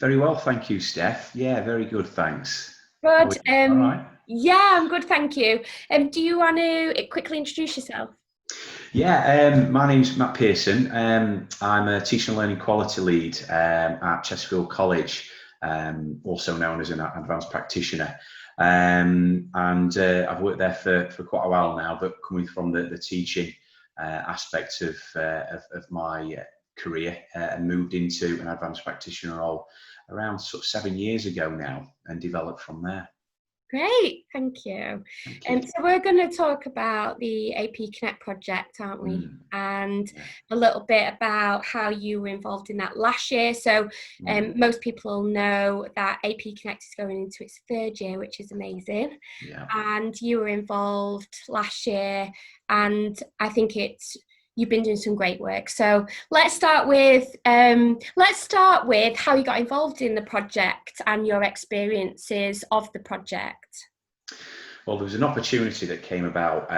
Very well, thank you, Steph. Yeah, very good, thanks. How are Good. you? All right. Yeah, I'm good, thank you. Do you want to quickly introduce yourself? Yeah, my name's Matt Pearson. I'm a teaching and learning quality lead at Chesterfield College, also known as an advanced practitioner. And I've worked there for quite a while now, but coming from the teaching aspect of my career and moved into an advanced practitioner role around sort of 7 years ago now and developed from there. Great, thank you. Thank you. So we're going to talk about the AP Connect project, aren't we? Mm, And yeah. a little bit about how you were involved in that last year. So Mm, most people know that AP Connect is going into its third year, which is amazing. yeah. And you were involved last year, and I think you've been doing some great work. So let's start with how you got involved in the project and your experiences of the project. Well, there was an opportunity that came about,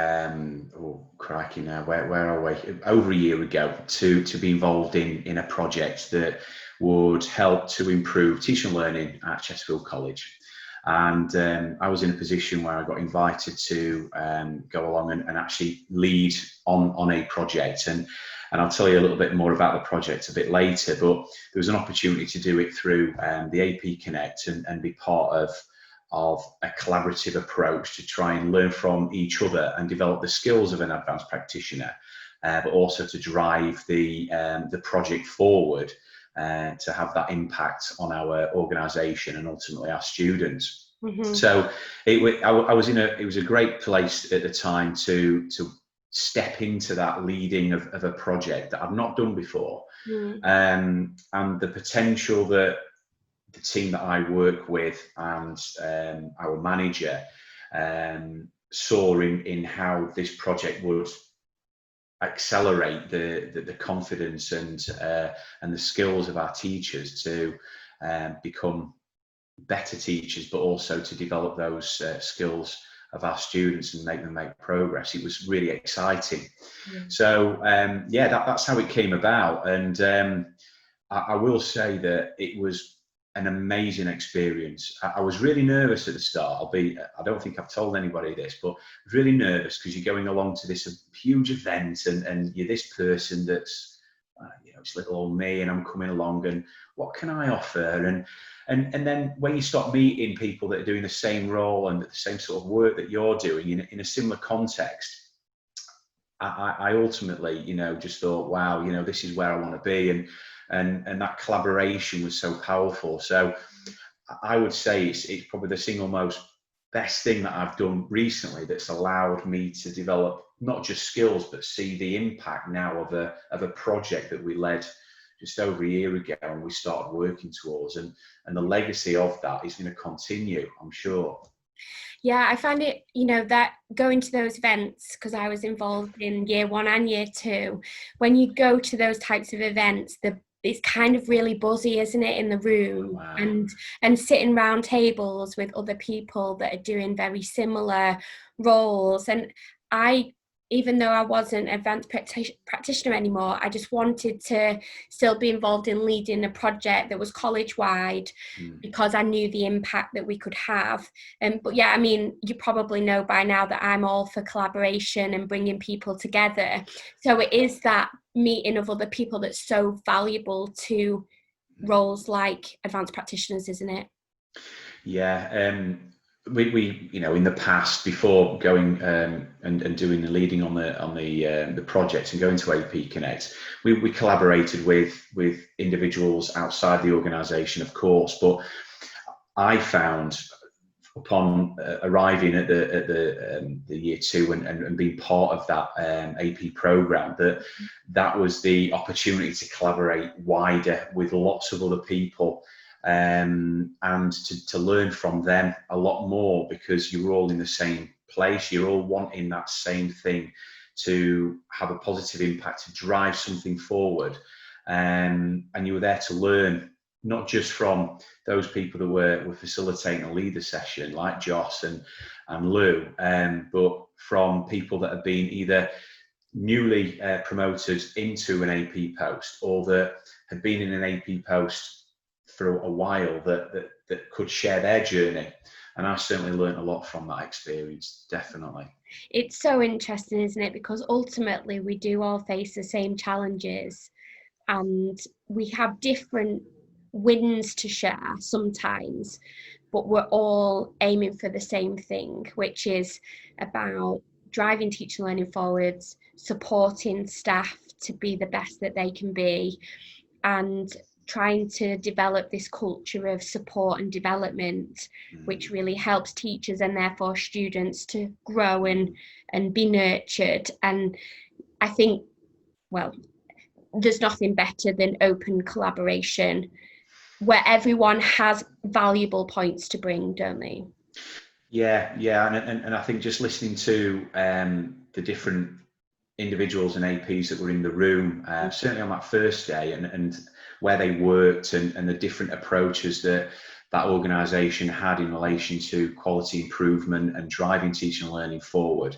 oh crikey now, where are we? Over a year ago to be involved in a project that would help to improve teaching and learning at Chesterfield College. And I was in a position where I got invited to go along and actually lead on a project. And I'll tell you a little bit more about the project a bit later, but there was an opportunity to do it through the AP Connect and be part of a collaborative approach to try and learn from each other and develop the skills of an advanced practitioner, but also to drive the project forward to have that impact on our organisation and ultimately our students. Mm-hmm. So it was a great place at the time to step into that leading of a project that I've not done before, and the potential that the team that I work with and our manager saw in how this project would accelerate the confidence and the skills of our teachers to become better teachers, but also to develop those skills of our students and make them make progress. It was really exciting. So that's how it came about. And I will say that it was an amazing experience. I was really nervous at the start. I don't think I've told anybody this, but I was really nervous because you're going along to this huge event and you're this person that's, it's little old me, and I'm coming along and what can I offer? And then when you start meeting people that are doing the same role and the same sort of work that you're doing in a similar context, I ultimately, just thought, wow, this is where I want to be. And that collaboration was so powerful. So I would say it's probably the single most best thing that I've done recently that's allowed me to develop not just skills, but see the impact now of a project that we led just over a year ago and we started working towards. And the legacy of that is going to continue, I'm sure. Yeah, I find it, that going to those events, because I was involved in year one and year two, when you go to those types of events, it's kind of really buzzy, isn't it, in the room? Wow. And sitting round tables with other people that are doing very similar roles. And even though I wasn't an advanced practitioner anymore, I just wanted to still be involved in leading a project that was college-wide because I knew the impact that we could have. But yeah, I mean, you probably know by now that I'm all for collaboration and bringing people together. So it is that meeting of other people that's so valuable to roles like advanced practitioners, isn't it? Yeah. We in the past, before going and doing the leading on the project and going to AP Connect, we collaborated with individuals outside the organisation, of course. But I found upon arriving at the year two and being part of that AP program that was the opportunity to collaborate wider with lots of other people. And to learn from them a lot more, because you're all in the same place, you're all wanting that same thing, to have a positive impact, to drive something forward, and you were there to learn, not just from those people that were facilitating a leader session like Joss and Lou, but from people that have been either newly promoted into an AP post or that had been in an AP post for a while that could share their journey. And I certainly learned a lot from that experience, definitely. It's so interesting, isn't it? Because ultimately we do all face the same challenges, and we have different wins to share sometimes, but we're all aiming for the same thing, which is about driving teaching and learning forwards, supporting staff to be the best that they can be, and trying to develop this culture of support and development, which really helps teachers and therefore students to grow and be nurtured. And I think, well, there's nothing better than open collaboration where everyone has valuable points to bring, don't they? Yeah, and I think just listening to the different individuals and APs that were in the room, certainly on that first day, and where they worked, and the different approaches that organisation had in relation to quality improvement and driving teaching and learning forward.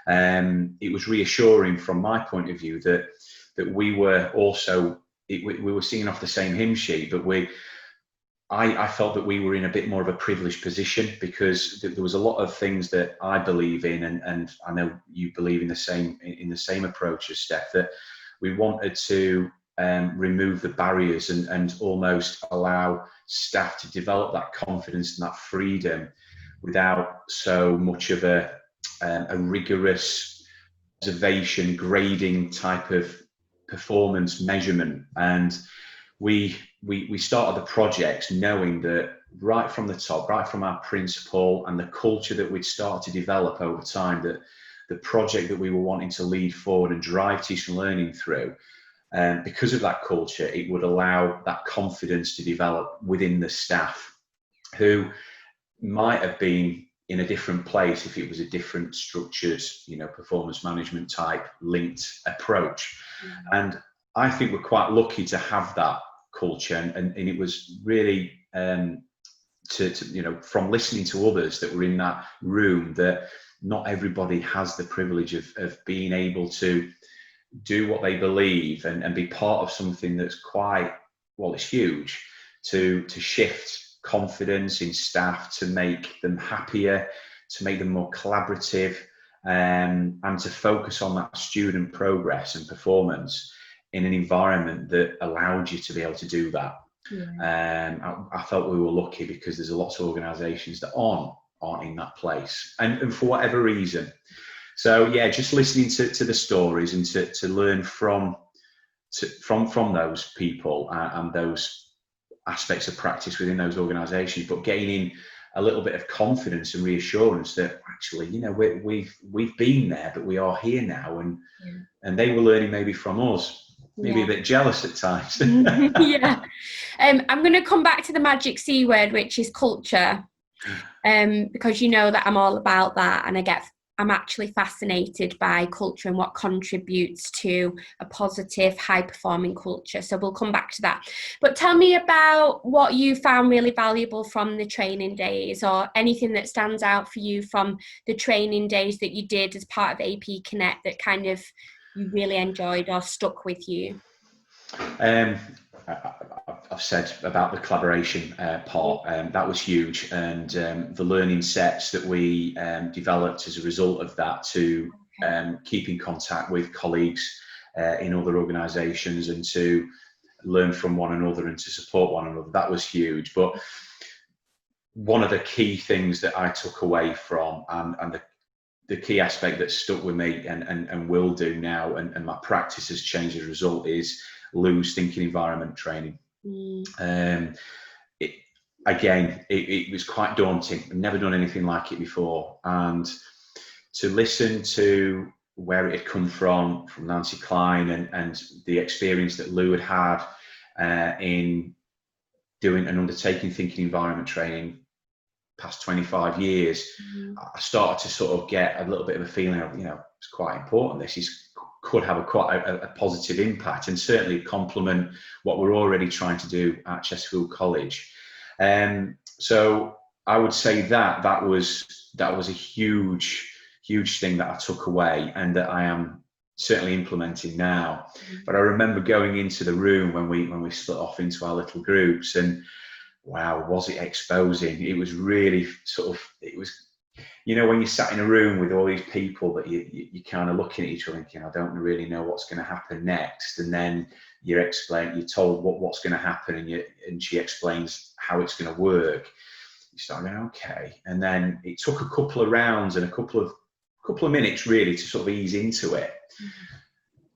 It was reassuring from my point of view that we were also, we were singing off the same hymn sheet, but I felt that we were in a bit more of a privileged position, because there was a lot of things that I believe in, and I know you believe in the same approach as Steph, that we wanted to remove the barriers and almost allow staff to develop that confidence and that freedom without so much of a rigorous observation grading type of performance measurement. And we started the projects knowing that right from the top, right from our principal and the culture that we'd start to develop over time, that the project that we were wanting to lead forward and drive teaching and learning through, because of that culture, it would allow that confidence to develop within the staff, who might have been in a different place if it was a different structured, performance management type linked approach. And I think we're quite lucky to have that culture, and it was really from listening to others that were in that room, that not everybody has the privilege of being able to do what they believe and be part of something that's quite, well, it's huge, to shift confidence in staff, to make them happier, to make them more collaborative, and to focus on that student progress and performance in an environment that allowed you to be able to do that. I felt we were lucky, because there's lots of organisations that aren't in that place, and for whatever reason. So yeah, just listening to the stories and to learn from those people and those aspects of practice within those organisations, but gaining a little bit of confidence and reassurance that actually, we've been there, but we are here now, and they were learning maybe from us, maybe a bit jealous at times. Yeah. I'm going to come back to the magic C word, which is culture, because you know that I'm all about that, and I'm actually fascinated by culture and what contributes to a positive, high-performing culture. So we'll come back to that. But tell me about what you found really valuable from the training days, or anything that stands out for you from the training days that you did as part of AP Connect that kind of you really enjoyed or stuck with you. I've said about the collaboration part, that was huge, and the learning sets that we developed as a result of that, to keep in contact with colleagues in other organisations and to learn from one another and to support one another, that was huge. But one of the key things that I took away from, and the key aspect that stuck with me and will do now, and my practice has changed as a result, is loose thinking environment training. It was quite daunting. I've never done anything like it before, and to listen to where it had come from Nancy Klein, and the experience that Lou had in doing and undertaking thinking environment training past 25 years, I started to sort of get a little bit of a feeling of, it's quite important. This could have quite a positive impact, and certainly complement what we're already trying to do at Chesterfield College. So I would say that was a huge thing that I took away, and that I am certainly implementing now. But I remember going into the room when we split off into our little groups, and wow, was it exposing? It was really sort of, it was, you know, when you sat in a room with all these people that you kind of looking at each other thinking, I don't really know what's going to happen next. And then you're told what's going to happen, and she explains how it's going to work. You start going, okay. And then it took a couple of rounds and a couple of minutes really to sort of ease into it.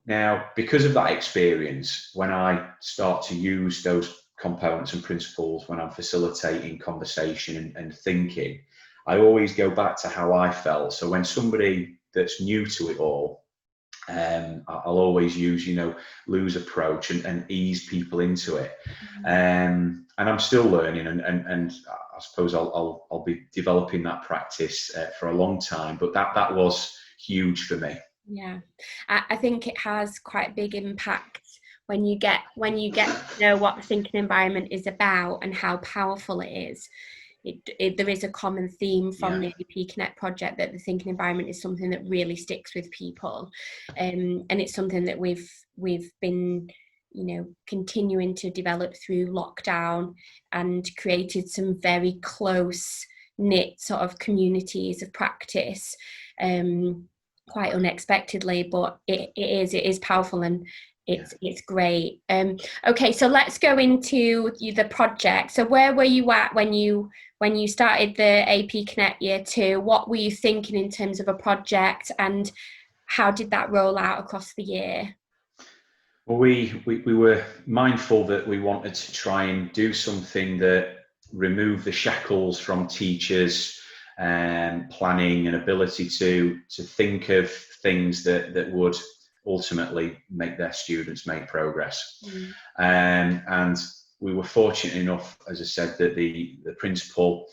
Now, because of that experience, when I start to use those components and principles when I'm facilitating conversation and thinking, I always go back to how I felt. So when somebody that's new to it all, I'll always use, Lou's approach and ease people into it. And I'm still learning, and I suppose I'll be developing that practice for a long time. But that was huge for me. Yeah, I think it has quite a big impact when you get to know what the thinking environment is about and how powerful it is. There is a common theme from the AP Connect project that the thinking environment is something that really sticks with people, and it's something that we've been continuing to develop through lockdown, and created some very close knit sort of communities of practice, quite unexpectedly, but it is powerful, and it's great. Okay, so let's go into the project. So where were you at when you started the AP Connect Year 2? What were you thinking in terms of a project, and how did that roll out across the year? Well, we were mindful that we wanted to try and do something that removed the shackles from teachers and planning and ability to think of things that would ultimately make their students make progress. And we were fortunate enough, as I said, that the principal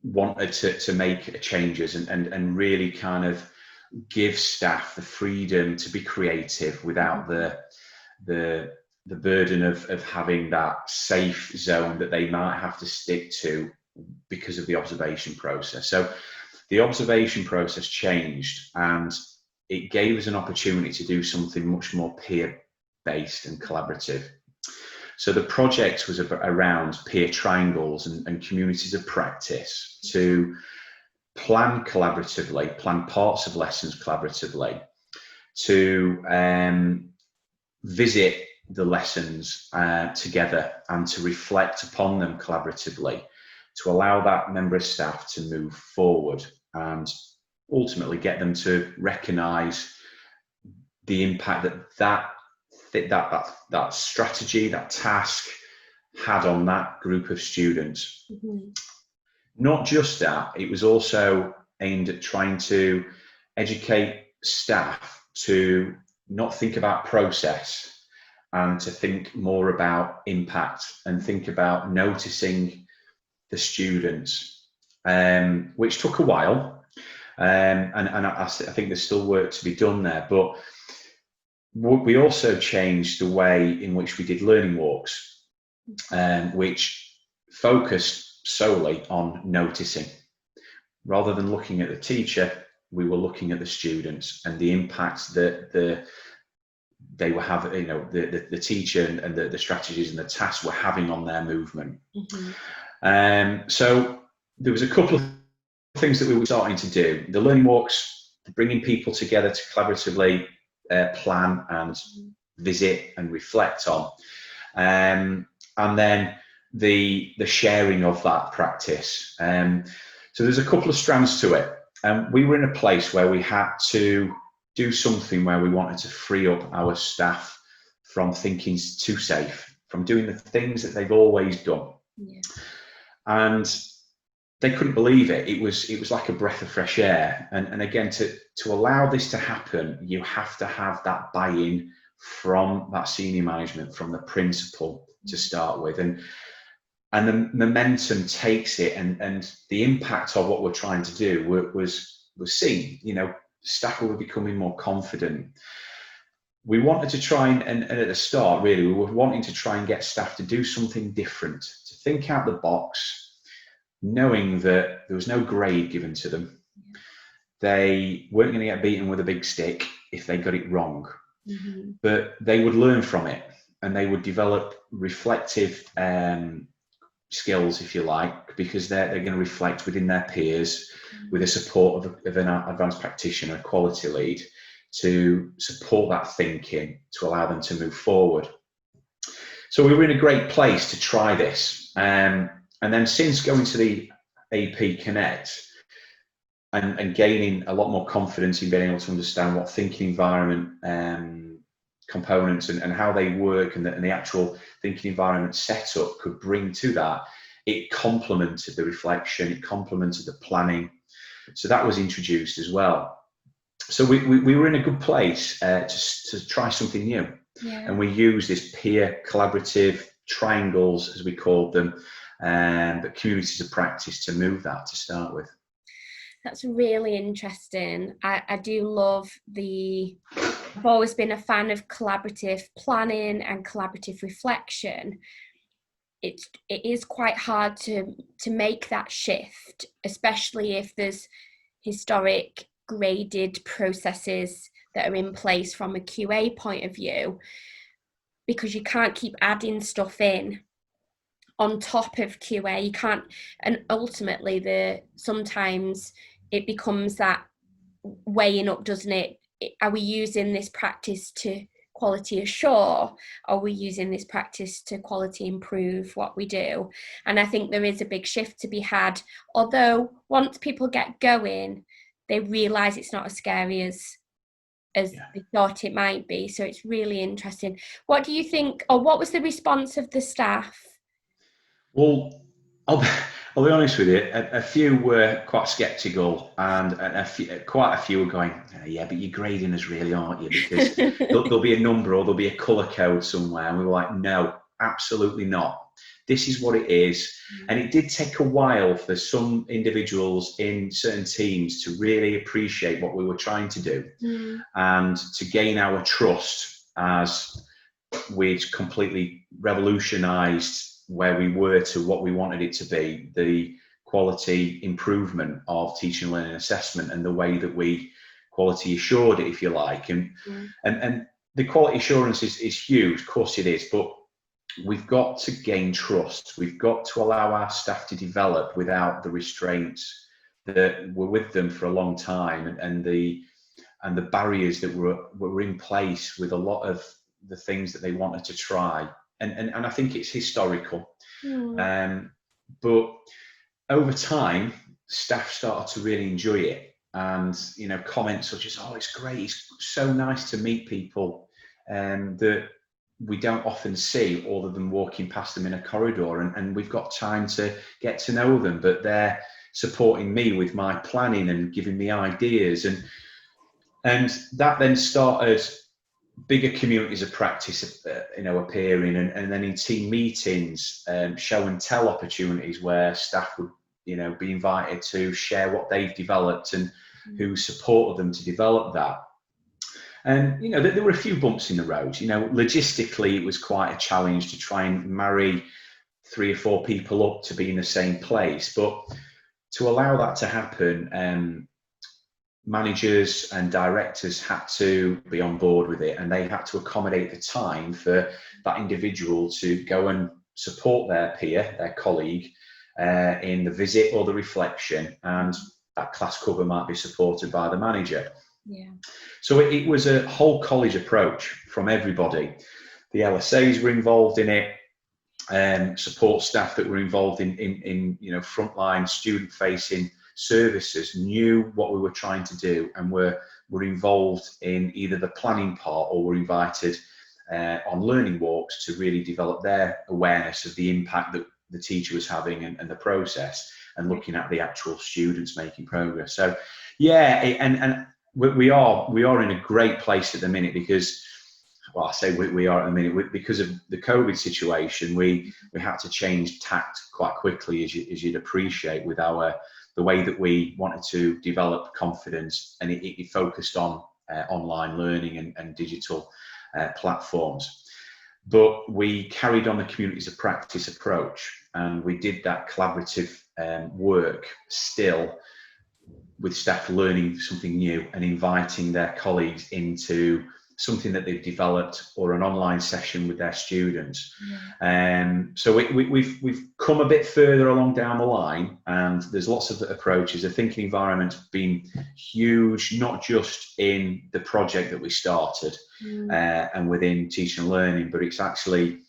wanted to make changes and really kind of give staff the freedom to be creative without the burden of having that safe zone that they might have to stick to because of the observation process. So the observation process changed, and it gave us an opportunity to do something much more peer-based and collaborative. So the project was around peer triangles and communities of practice to plan collaboratively, plan parts of lessons collaboratively, to visit the lessons together and to reflect upon them collaboratively, to allow that member of staff to move forward and ultimately get them to recognise the impact that strategy, that task had on that group of students. Not just that, it was also aimed at trying to educate staff to not think about process and to think more about impact and think about noticing the students, which took a while. And I think there's still work to be done there. But we also changed the way in which we did learning walks, which focused solely on noticing. Rather than looking at the teacher, we were looking at the students and the impacts that they were having, the teacher and the strategies and the tasks were having on their movement. So there was a couple of things that we were starting to do. The learning walks, bringing people together to collaboratively plan and visit and reflect on, and then the sharing of that practice. So there's a couple of strands to it. We were in a place where we had to do something where we wanted to free up our staff from thinking too safe, from doing the things that they've always done. And they couldn't believe it. It was like a breath of fresh air. And again, to allow this to happen, you have to have that buy-in from that senior management, from the principal to start with. And the momentum takes it, and the impact of what we're trying to do was seen. Staff were becoming more confident. We wanted to try and at the start, really, we were wanting to try and get staff to do something different, to think out the box, knowing that there was no grade given to them. They weren't going to get beaten with a big stick if they got it wrong, but they would learn from it. and they would develop reflective skills, if you like, because they're going to reflect within their peers with the support of an advanced practitioner, a quality lead, to support that thinking, to allow them to move forward. So we were in a great place to try this. And then since going to the AP Connect and gaining a lot more confidence in being able to understand what thinking environment components and how they work, and the actual thinking environment setup could bring to that, it complemented the reflection, it complemented the planning. So that was introduced as well. So we were in a good place to try something new. Yeah. And we use this peer collaborative triangles, as we called them, but communities of practice to move that to start with. That's really interesting. I do love I've always been a fan of collaborative planning and collaborative reflection. It is quite hard to make that shift, especially if there's historic graded processes that are in place from a QA point of view, because you can't keep adding stuff in on top of QA. You can't, and ultimately sometimes it becomes that weighing up, doesn't it? Are we using this practice to quality assure? Are we using this practice to quality improve what we do? And I think there is a big shift to be had, although once people get going, they realise it's not as scary as they thought it might be. So it's really interesting. What do you think, or what was the response of the staff? Well, I'll be honest with you, a few were quite sceptical, and quite a few were going, yeah, but you're grading us really, aren't you? Because there'll be a number or there'll be a colour code somewhere. And we were like, no, absolutely not. This is what it is. And it did take a while for some individuals in certain teams to really appreciate what we were trying to do and to gain our trust as we'd completely revolutionised where we were to what we wanted it to be, the quality improvement of teaching, learning, assessment, and the way that we quality assured it, if you like. And the quality assurance is huge, of course it is, but we've got to gain trust. We've got to allow our staff to develop without the restraints that were with them for a long time, and the barriers that were in place with a lot of the things that they wanted to try. And I think it's historical. But over time, staff started to really enjoy it. And, comments such as, oh, it's great, it's so nice to meet people that we don't often see, other than walking past them in a corridor, and we've got time to get to know them, but they're supporting me with my planning and giving me ideas. And that then started bigger communities of practice, appearing, and then in team meetings, show and tell opportunities where staff would, be invited to share what they've developed and who supported them to develop that. And, there were a few bumps in the road. Logistically, it was quite a challenge to try and marry 3 or 4 people up to be in the same place. But to allow that to happen, managers and directors had to be on board with it, and they had to accommodate the time for that individual to go and support their peer, their colleague, in the visit or the reflection, and that class cover might be supported by the manager. Yeah. So it was a whole college approach from everybody. The LSAs were involved in it, support staff that were involved in frontline student-facing services knew what we were trying to do and were involved in either the planning part or were invited on learning walks to really develop their awareness of the impact that the teacher was having and the process, and looking at the actual students making progress. So yeah, and we are in a great place at the minute because, well, I say we are at the minute because of the COVID situation. We had to change tact quite quickly, as you'd appreciate, with the way that we wanted to develop confidence, and it focused on online learning and digital platforms. But we carried on the communities of practice approach, and we did that collaborative work still, with staff learning something new and inviting their colleagues into something that they've developed or an online session with their students. So we've come a bit further along down the line, and there's lots of approaches. The thinking environment's been huge, not just in the project that we started and within teaching and learning, but it's heavily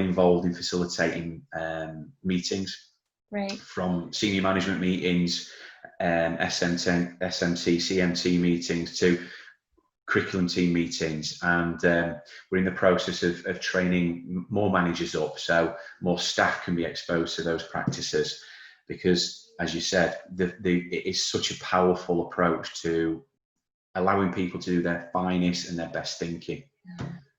involved in facilitating meetings, from senior management meetings, SMT, CMT meetings, to curriculum team meetings, and we're in the process of training more managers up so more staff can be exposed to those practices, because, as you said, it is such a powerful approach to allowing people to do their finest and their best thinking.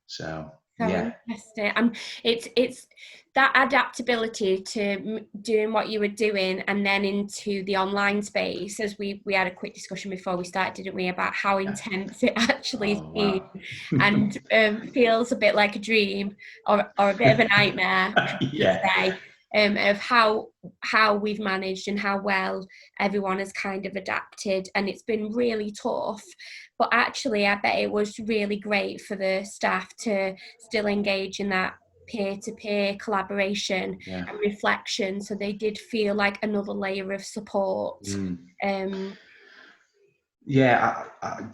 So interesting. It's that adaptability to doing what you were doing and then into the online space, as we had a quick discussion before we started, didn't we, about how intense it actually is. Wow. And feels a bit like a dream or a bit of a nightmare. Of how we've managed and how well everyone has kind of adapted, and it's been really tough, but actually I bet it was really great for the staff to still engage in that peer-to-peer collaboration and reflection, so they did feel like another layer of support.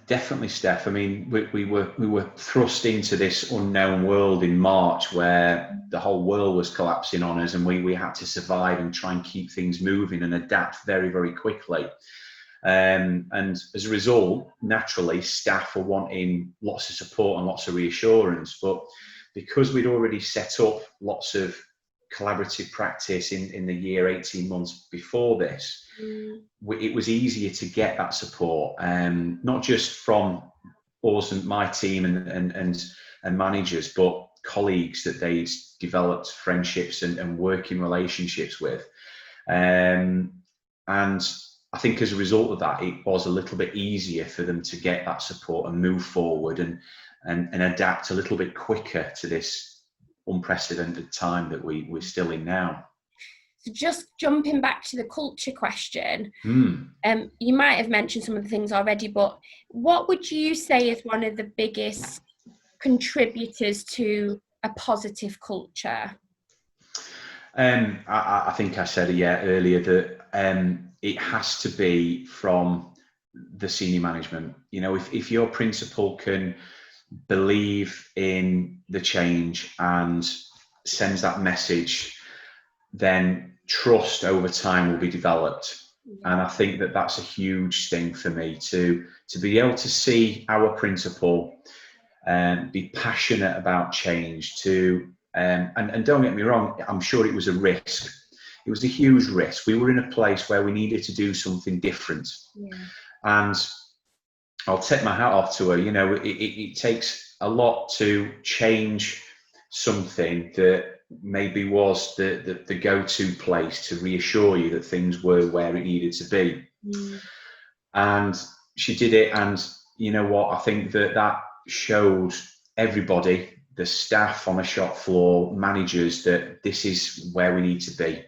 Definitely, Steph. I mean, we were thrust into this unknown world in March, where the whole world was collapsing on us, and we had to survive and try and keep things moving and adapt very, very quickly. And as a result, naturally, staff were wanting lots of support and lots of reassurance. But because we'd already set up lots of collaborative practice in the year 18 months before this, it was easier to get that support, not just from us and my team and managers, but colleagues that they developed friendships and working relationships with. And I think as a result of that, it was a little bit easier for them to get that support and move forward and adapt a little bit quicker to this unprecedented time that we're still in now. So just jumping back to the culture question, you might have mentioned some of the things already, but what would you say is one of the biggest contributors to a positive culture? I think I said earlier that it has to be from the senior management. You know, if your principal can believe in the change and sends that message, then trust over time will be developed. And I think that that's a huge thing for me, to be able to see our principal be passionate about change, and don't get me wrong, I'm sure it was a risk. It was a huge risk. We were in a place where we needed to do something different. And I'll take my hat off to her. You know, it takes a lot to change something that maybe was the go-to place to reassure you that things were where it needed to be. And she did it, and you know what, I think that showed everybody, the staff on the shop floor, managers, that this is where we need to be.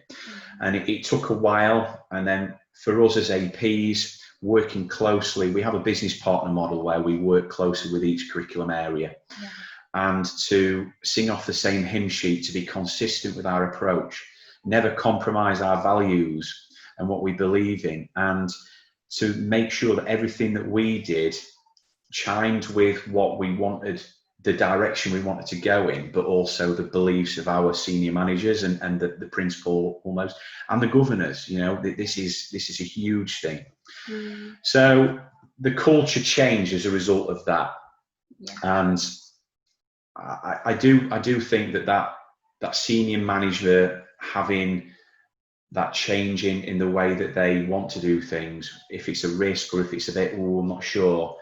And it took a while, and then for us as APs, working closely, we have a business partner model where we work closely with each curriculum area, and to sing off the same hymn sheet, to be consistent with our approach, never compromise our values and what we believe in, and to make sure that everything that we did chimed with what we wanted, the direction we wanted to go in, but also the beliefs of our senior managers and the principal almost, and the governors. You know, this is a huge thing. So the culture changed as a result of that. And I do think that senior manager having that change in the way that they want to do things, if it's a risk or if it's a bit, I'm not sure,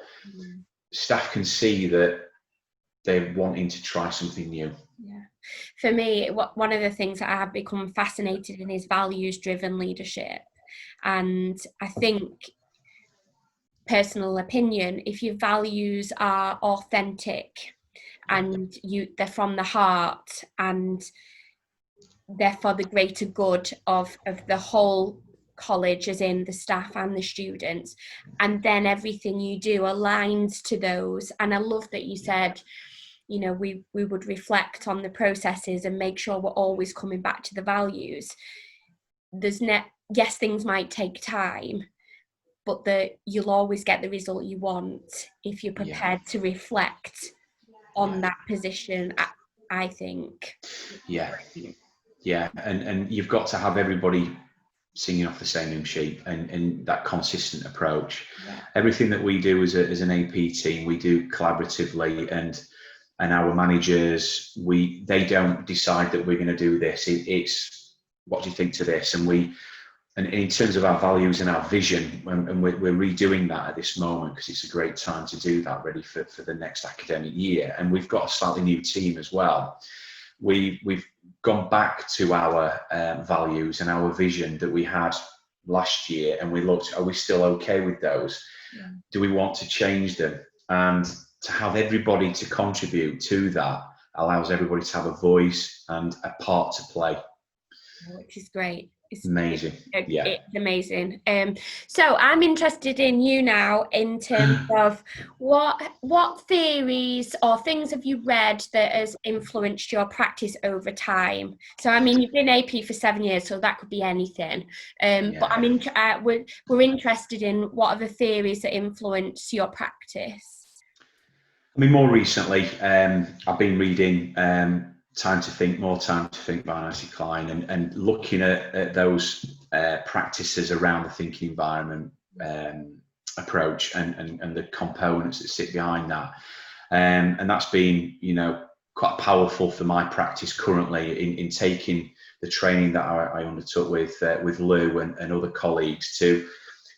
staff can see that they're wanting to try something new. For me, one of the things that I have become fascinated in is values-driven leadership. And I think, personal opinion, if your values are authentic and they're from the heart and they're for the greater good of the whole college, as in the staff and the students, and then everything you do aligns to those. And I love that you said, you know, we would reflect on the processes and make sure we're always coming back to the values. Yes, things might take time, but you'll always get the result you want if you're prepared to reflect on that position, I think. Yeah, and you've got to have everybody singing off the same hymn sheet, and that consistent approach. Everything that we do as an AP team, we do collaboratively, and our managers, they don't decide that we're going to do this. It's what do you think to this, and in terms of our values and our vision, and we're redoing that at this moment, because it's a great time to do that, ready for the next academic year. And we've got a slightly new team as well. We've gone back to our values and our vision that we had last year, and we looked, are we still okay with those? Do we want to change them? And to have everybody to contribute to that allows everybody to have a voice and a part to play. Which is great. It's amazing. It's amazing. So I'm interested in you now in terms of what theories or things have you read that has influenced your practice over time? So I mean, you've been AP for 7 years, so that could be anything. But I mean, we're interested in what are the theories that influence your practice? I mean, more recently, I've been reading Time to Think, More Time to Think by Nancy Klein, and looking at those practices around the thinking environment approach and the components that sit behind that. And that's been, you know, quite powerful for my practice currently in taking the training that I undertook with Lou and other colleagues to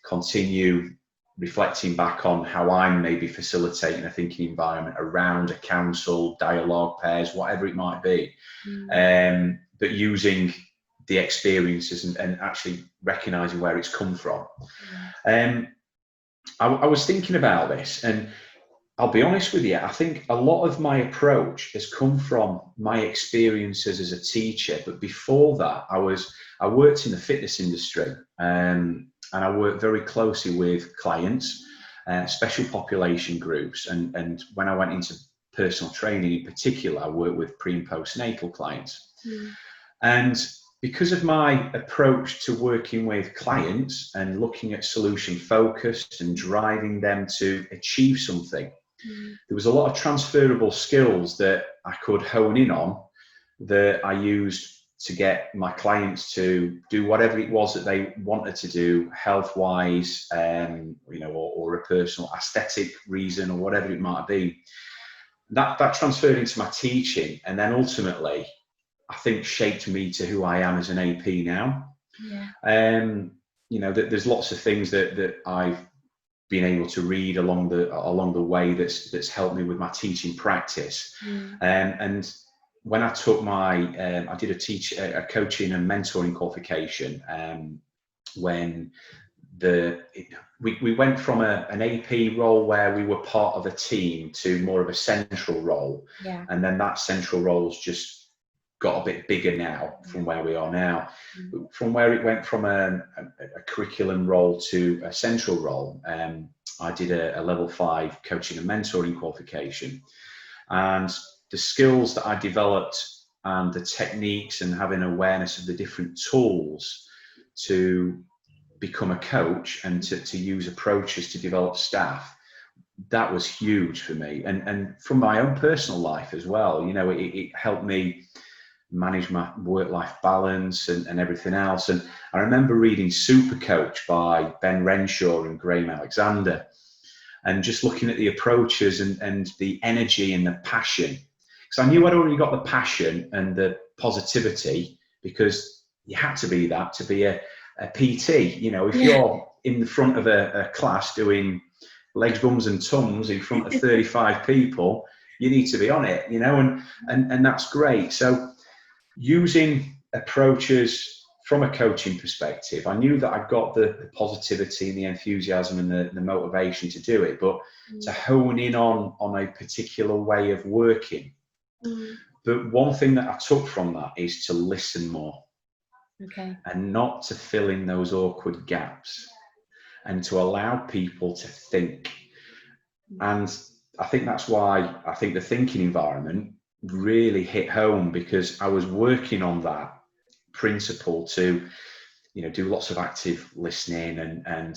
continue reflecting back on how I'm maybe facilitating a thinking environment around a council, dialogue, pairs, whatever it might be, but using the experiences and actually recognising where it's come from. I was thinking about this, and I'll be honest with you, I think a lot of my approach has come from my experiences as a teacher, but before that I worked in the fitness industry, and I work very closely with clients, special population groups. And when I went into personal training in particular, I worked with pre and postnatal clients. And because of my approach to working with clients and looking at solution focused and driving them to achieve something, there was a lot of transferable skills that I could hone in on that I used to get my clients to do whatever it was that they wanted to do, health-wise, you know, or a personal aesthetic reason, or whatever it might be. That transferred into my teaching, and then ultimately, I think, shaped me to who I am as an AP now. You know, there's lots of things that I've been able to read along the way that's helped me with my teaching practice, and when I took I did a coaching and mentoring qualification, when we went from an AP role where we were part of a team to more of a central role, and then that central role's just got a bit bigger now from where we are now. From where it went from a curriculum role to a central role, I did a level 5 coaching and mentoring qualification, and the skills that I developed and the techniques and having awareness of the different tools to become a coach and to use approaches to develop staff, that was huge for me. And from my own personal life as well, you know, it helped me manage my work-life balance and everything else. And I remember reading Super Coach by Ben Renshaw and Graham Alexander, and just looking at the approaches and the energy and the passion. So I knew I'd already got the passion and the positivity, because you had to be that to be a PT. You know, if you're in the front of a class doing legs, bums and tums in front of 35 people, you need to be on it, you know, and that's great. So using approaches from a coaching perspective, I knew that I got the positivity and the enthusiasm and the motivation to do it, but to hone in on a particular way of working. But one thing that I took from that is to listen more. Okay. and not to fill in those awkward gaps, and to allow people to think. And I think that's why I think the thinking environment really hit home, because I was working on that principle to, do lots of active listening and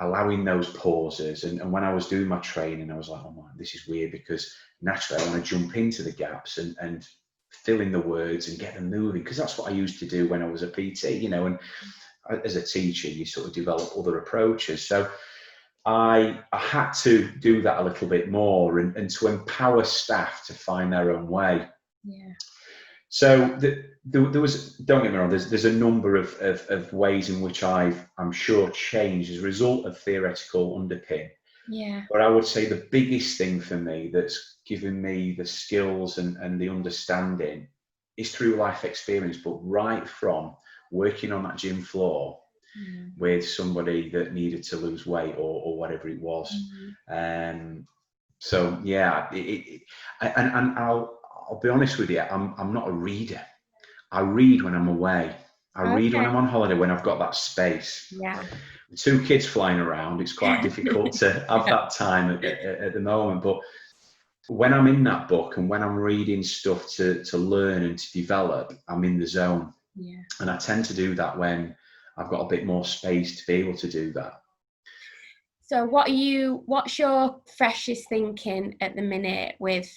allowing those pauses. And when I was doing my training, I was like, oh man, this is weird, because naturally I want to jump into the gaps and fill in the words and get them moving, because that's what I used to do when I was a PT, and as a teacher, you sort of develop other approaches. So I had to do that a little bit more, and to empower staff to find their own way. Yeah. So there was, don't get me wrong, there's a number of ways in which I'm sure changed as a result of theoretical underpin. Yeah. But I would say the biggest thing for me that's given me the skills and the understanding is through life experience, but right from working on that gym floor with somebody that needed to lose weight or whatever it was. So yeah, and I'll be honest with you, I'm not a reader. I read when I'm away. I read when I'm on holiday, when I've got that space. Yeah. With 2 kids flying around, it's quite difficult to have that time at the moment. But when I'm in that book and when I'm reading stuff to learn and to develop, I'm in the zone. Yeah. And I tend to do that when I've got a bit more space to be able to do that. So what's your freshest thinking at the minute with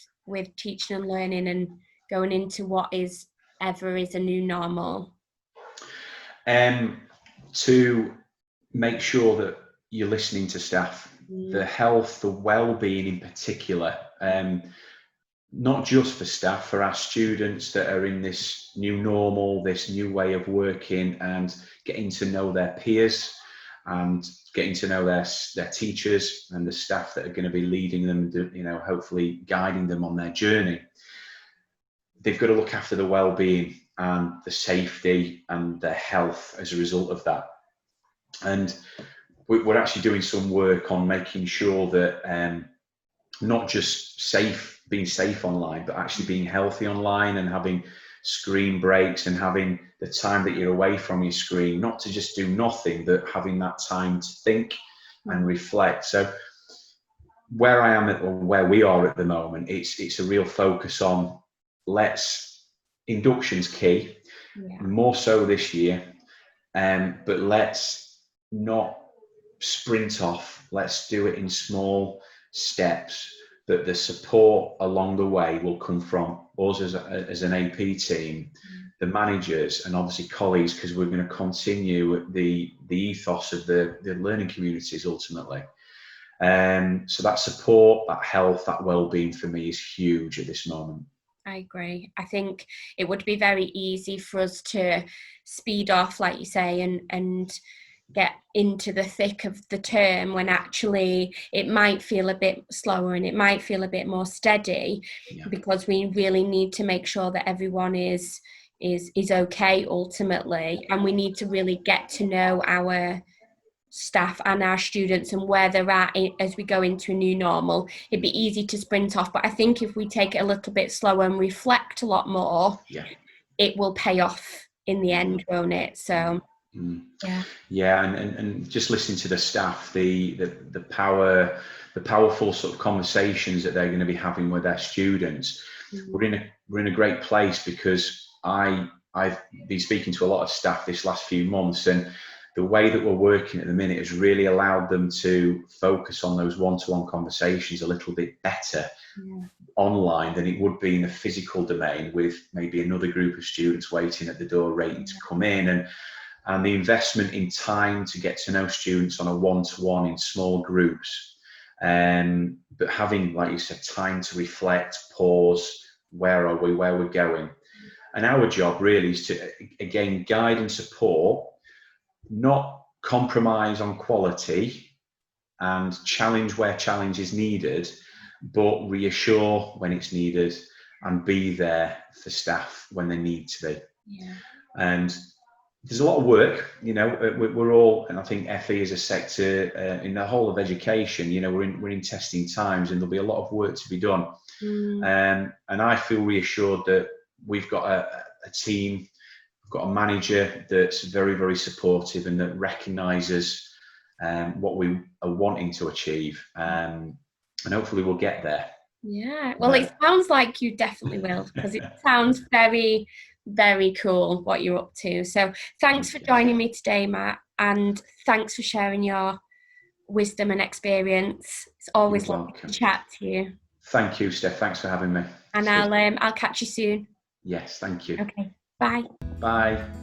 teaching and learning and going into what is a new normal? To make sure that you're listening to staff, the health, the well-being in particular, not just for staff, for our students that are in this new normal, this new way of working, and getting to know their peers and getting to know their teachers and the staff that are going to be leading them, hopefully guiding them on their journey. They've got to look after the well-being and the safety and their health as a result of that. And we're actually doing some work on making sure that not just being safe online, but actually being healthy online and having screen breaks and having the time that you're away from your screen, not to just do nothing, but having that time to think and reflect. So where I am or where we are at the moment, it's a real focus on induction's key, more so this year, but let's not sprint off. Let's do it in small steps, that the support along the way will come from us as an AP team, the managers, and obviously colleagues, because we're going to continue the ethos of the learning communities ultimately. So that support, that health, that well-being for me is huge at this moment. I agree. I think it would be very easy for us to speed off, like you say, and get into the thick of the term, when actually it might feel a bit slower and it might feel a bit more steady, because we really need to make sure that everyone is okay ultimately, and we need to really get to know our staff and our students and where they're at as we go into a new normal. It'd be easy to sprint off, but I think if we take it a little bit slower and reflect a lot more, it will pay off in the end, won't it? So and just listening to the staff, the powerful sort of conversations that they're going to be having with their students. We're in a great place, because I've been speaking to a lot of staff this last few months, and the way that we're working at the minute has really allowed them to focus on those one-to-one conversations a little bit better online than it would be in the physical domain, with maybe another group of students waiting at the door waiting to come in. And the investment in time to get to know students on a one-to-one in small groups, but having, like you said, time to reflect, pause, where are we, where we're going. And our job really is to, again, guide and support, not compromise on quality, and challenge where challenge is needed, but reassure when it's needed and be there for staff when they need to be. And there's a lot of work, we're all, and I think FE as a sector, in the whole of education, we're in testing times, and there'll be a lot of work to be done. And I feel reassured that we've got a team got a manager that's very, very supportive and that recognises what we are wanting to achieve, and hopefully we'll get there. Yeah, well, it sounds like you definitely will, because it sounds very, very cool what you're up to. So thanks for joining me today, Matt, and thanks for sharing your wisdom and experience. It's always lovely to chat to you. Thank you, Steph. Thanks for having me. And I'll catch you soon. Yes, thank you. Okay, bye. Bye.